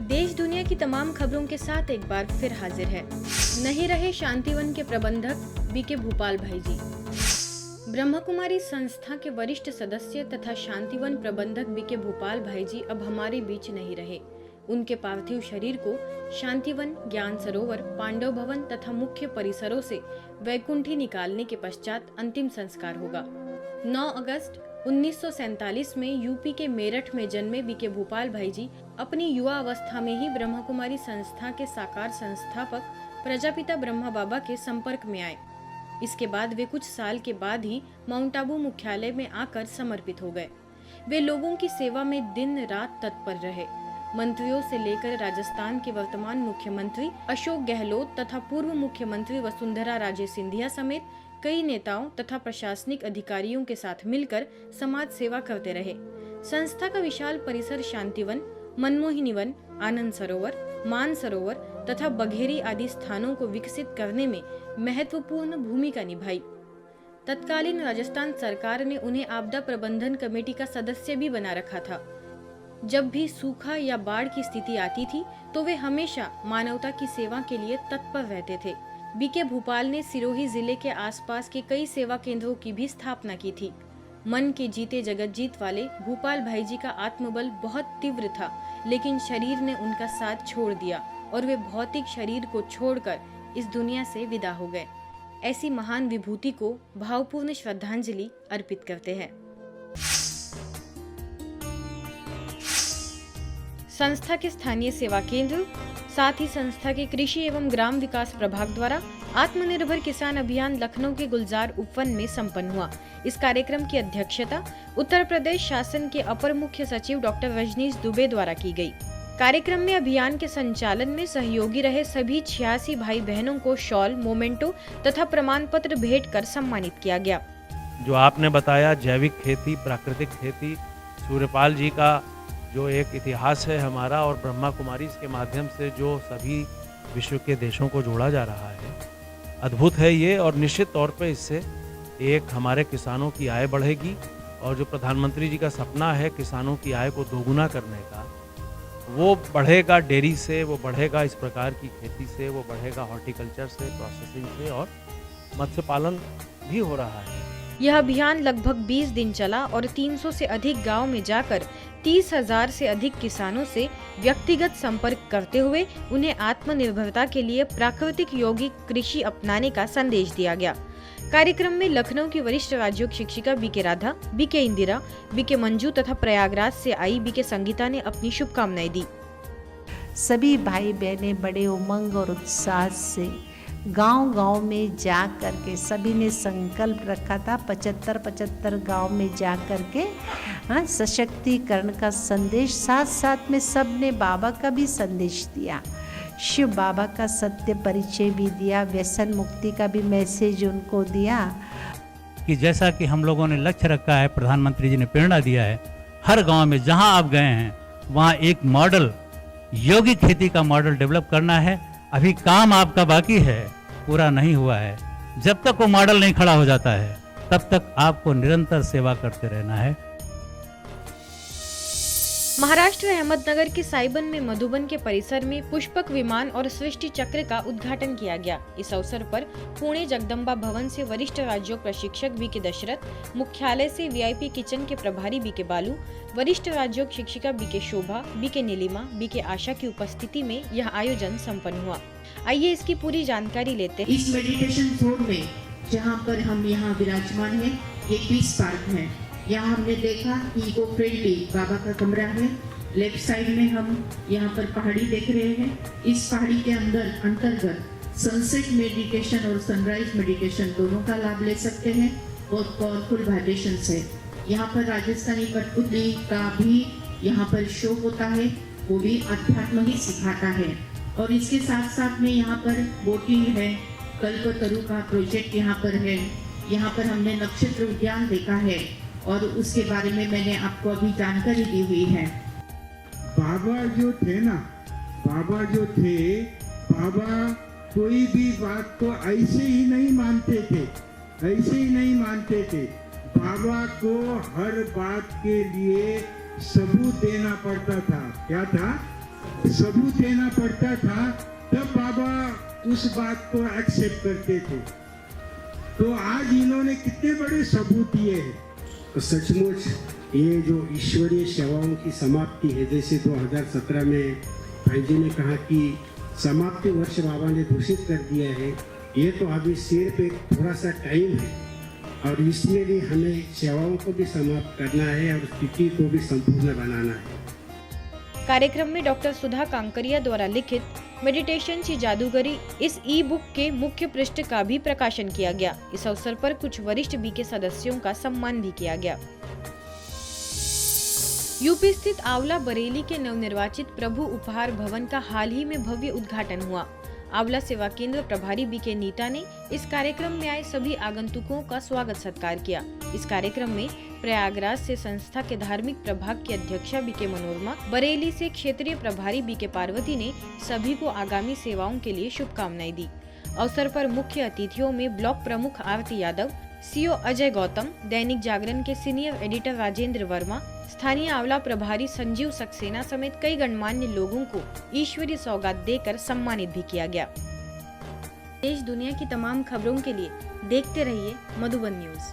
देश दुनिया की तमाम खबरों के साथ एक बार फिर हाजिर है। नहीं रहे शांतिवन के प्रबंधक बीके भूपाल भाई जी। ब्रह्मा कुमारी संस्था के वरिष्ठ सदस्य तथा शांतिवन प्रबंधक बीके भूपाल भाई जी अब हमारे बीच नहीं रहे। उनके पार्थिव शरीर को शांतिवन, ज्ञान सरोवर, पांडव भवन तथा मुख्य परिसरों से वैकुंठी निकालने के पश्चात अंतिम संस्कार होगा। 9 अगस्त 1947 में यूपी के मेरठ में जन्मे बीके भूपाल भाई जी अपनी युवा अवस्था में ही ब्रह्मा कुमारी संस्था के साकार संस्थापक प्रजापिता ब्रह्मा बाबा के संपर्क में आए। इसके बाद वे कुछ साल के बाद ही माउंट आबू मुख्यालय में आकर समर्पित हो गए। वे लोगों की सेवा में दिन रात तत्पर रहे। मंत्रियों से लेकर राजस्थान के वर्तमान मुख्यमंत्री अशोक गहलोत तथा पूर्व मुख्यमंत्री वसुंधरा राजे सिंधिया समेत कई नेताओं तथा प्रशासनिक अधिकारियों के साथ मिलकर समाज सेवा करते रहे। संस्था का विशाल परिसर शांतिवन, मनमोहिनी वन, आनंद सरोवर, मान सरोवर तथा बघेरी आदि स्थानों को विकसित करने में महत्वपूर्ण भूमिका निभाई। तत्कालीन राजस्थान सरकार ने उन्हें आपदा प्रबंधन कमेटी का सदस्य भी बना रखा था। जब भी सूखा या बाढ़ की स्थिति आती थी तो वे हमेशा मानवता की सेवा के लिए तत्पर रहते थे। बीके भूपाल ने सिरोही जिले के आसपास के कई सेवा केंद्रों की भी स्थापना की थी। मन के जीते जगत जीत वाले भूपाल भाई जी का आत्मबल बहुत तीव्र था, लेकिन शरीर ने उनका साथ छोड़ दिया और वे भौतिक शरीर को छोड़कर इस दुनिया से विदा हो गए। ऐसी महान विभूति को भावपूर्ण श्रद्धांजलि अर्पित करते हैं। संस्था के स्थानीय सेवा केंद्र, साथ ही संस्था के कृषि एवं ग्राम विकास प्रभाग द्वारा आत्मनिर्भर किसान अभियान लखनऊ के गुलजार उपवन में संपन्न हुआ। इस कार्यक्रम की अध्यक्षता उत्तर प्रदेश शासन के अपर मुख्य सचिव डॉक्टर रजनीश दुबे द्वारा की गई। कार्यक्रम में अभियान के संचालन में सहयोगी रहे सभी 86 भाई बहनों को शॉल, मोमेंटो तथा प्रमाण पत्र भेंट कर सम्मानित किया गया। जो आपने बताया जैविक खेती, प्राकृतिक खेती, सूर्यपाल जी का जो एक इतिहास है हमारा और ब्रह्मा कुमारी के माध्यम से जो सभी विश्व के देशों को जोड़ा जा रहा है, अद्भुत है ये। और निश्चित तौर पे इससे एक हमारे किसानों की आय बढ़ेगी और जो प्रधानमंत्री जी का सपना है किसानों की आय को दोगुना करने का, वो बढ़ेगा। डेयरी से वो बढ़ेगा, इस प्रकार की खेती से वो बढ़ेगा, हॉर्टिकल्चर से, प्रोसेसिंग से, और मत्स्य पालन भी हो रहा है। यह अभियान लगभग 20 दिन चला और 300 से अधिक गांव में जाकर 30,000 से अधिक किसानों से व्यक्तिगत संपर्क करते हुए उन्हें आत्मनिर्भरता के लिए प्राकृतिक यौगिक कृषि अपनाने का संदेश दिया गया। कार्यक्रम में लखनऊ की वरिष्ठ राज्योग शिक्षिका BK Radha, BK Indira, BK Manju तथा प्रयागराज से आई बीके संगीता ने अपनी शुभकामनाएं दी। सभी भाई बहनें बड़े उमंग और उत्साह से गांव-गांव में जा करके सभी ने संकल्प रखा था 75 गांव में जा करके सशक्तिकरण का संदेश, साथ साथ में सब ने बाबा का भी संदेश दिया, शिव बाबा का सत्य परिचय भी दिया, व्यसन मुक्ति का भी मैसेज उनको दिया। कि जैसा कि हम लोगों ने लक्ष्य रखा है, प्रधानमंत्री जी ने प्रेरणा दिया है, हर गांव में जहां आप गए हैं वहां एक मॉडल, यौगिक खेती का मॉडल डेवलप करना है। अभी काम आपका बाकी है, पूरा नहीं हुआ है। जब तक वो मॉडल नहीं खड़ा हो जाता है तब तक आपको निरंतर सेवा करते रहना है। महाराष्ट्र अहमदनगर के साइबन में मधुबन के परिसर में पुष्पक विमान और सृष्टि चक्र का उद्घाटन किया गया। इस अवसर पर पुणे जगदम्बा भवन से वरिष्ठ राज्योग प्रशिक्षक बीके दशरथ, मुख्यालय से वीआईपी किचन के प्रभारी बीके बालू, वरिष्ठ राज्योग शिक्षिका बीके शोभा, बीके नीलिमा, बीके आशा की उपस्थिति में यह आयोजन संपन्न हुआ। आइए इसकी पूरी जानकारी लेते हैं। इस मेडिटेशन जोन में जहाँ पर हम यहाँ विराजमान हैं, ये पीस पार्क है। यहाँ हमने देखा इको फ्रेंडली बाबा का कमरा है। लेफ्ट साइड में हम यहाँ पर पहाड़ी देख रहे हैं। इस पहाड़ी के अंतर्गत सनसेट मेडिटेशन और सनराइज मेडिटेशन दोनों का लाभ ले सकते हैं। बहुत पावरफुल वाइब्रेशंस है। यहाँ पर राजस्थानी कठपुतली का भी यहाँ पर शो होता है, वो भी अध्यात्म ही सिखाता है। और इसके साथ साथ में यहाँ पर बोटिंग है, कल्पतरु का प्रोजेक्ट यहाँ पर है। यहाँ पर हमने नक्षत्र उद्यान देखा है और उसके बारे में मैंने आपको अभी जानकारी दी हुई है। बाबा जो थे, बाबा कोई भी बात को ऐसे ही नहीं मानते थे। बाबा को हर बात के लिए सबूत देना पड़ता था। क्या था? सबूत देना पड़ता था, तब बाबा उस बात को एक्सेप्ट करते थे। तो आज इन्होंने कितने बड़े सबूत दिए हैं। तो सचमुच ये जो ईश्वरीय सेवाओं की समाप्ति है, जैसे 2017 में भाई जी ने कहा कि समाप्ति वर्ष बाबा ने घोषित कर दिया है, ये तो अभी सिर्फ एक थोड़ा सा टाइम है और इसमें भी हमें सेवाओं को भी समाप्त करना है और स्थिति को भी संपूर्ण बनाना है। कार्यक्रम में डॉक्टर सुधा कांकरिया द्वारा लिखित मेडिटेशन की जादूगरी इस ई बुक के मुख्य पृष्ठ का भी प्रकाशन किया गया। इस अवसर पर कुछ वरिष्ठ बी के सदस्यों का सम्मान भी किया गया। यूपी स्थित आंवला बरेली के नवनिर्वाचित प्रभु उपहार भवन का हाल ही में भव्य उद्घाटन हुआ। आंवला सेवा केंद्र प्रभारी बी के नीता ने इस कार्यक्रम में आए सभी आगंतुकों का स्वागत सत्कार किया। इस कार्यक्रम में प्रयागराज से संस्था के धार्मिक प्रभाग की अध्यक्षा बी के मनोरमा, बरेली से क्षेत्रीय प्रभारी बी के पार्वती ने सभी को आगामी सेवाओं के लिए शुभकामनाएं दी। अवसर पर मुख्य अतिथियों में ब्लॉक प्रमुख आरती यादव, सीओ अजय गौतम, दैनिक जागरण के सीनियर एडिटर राजेंद्र वर्मा, स्थानीय आंवला प्रभारी संजीव सक्सेना समेत कई गणमान्य लोगों को ईश्वरीय सौगात देकर सम्मानित भी किया गया। देश दुनिया की तमाम खबरों के लिए देखते रहिए मधुबन न्यूज।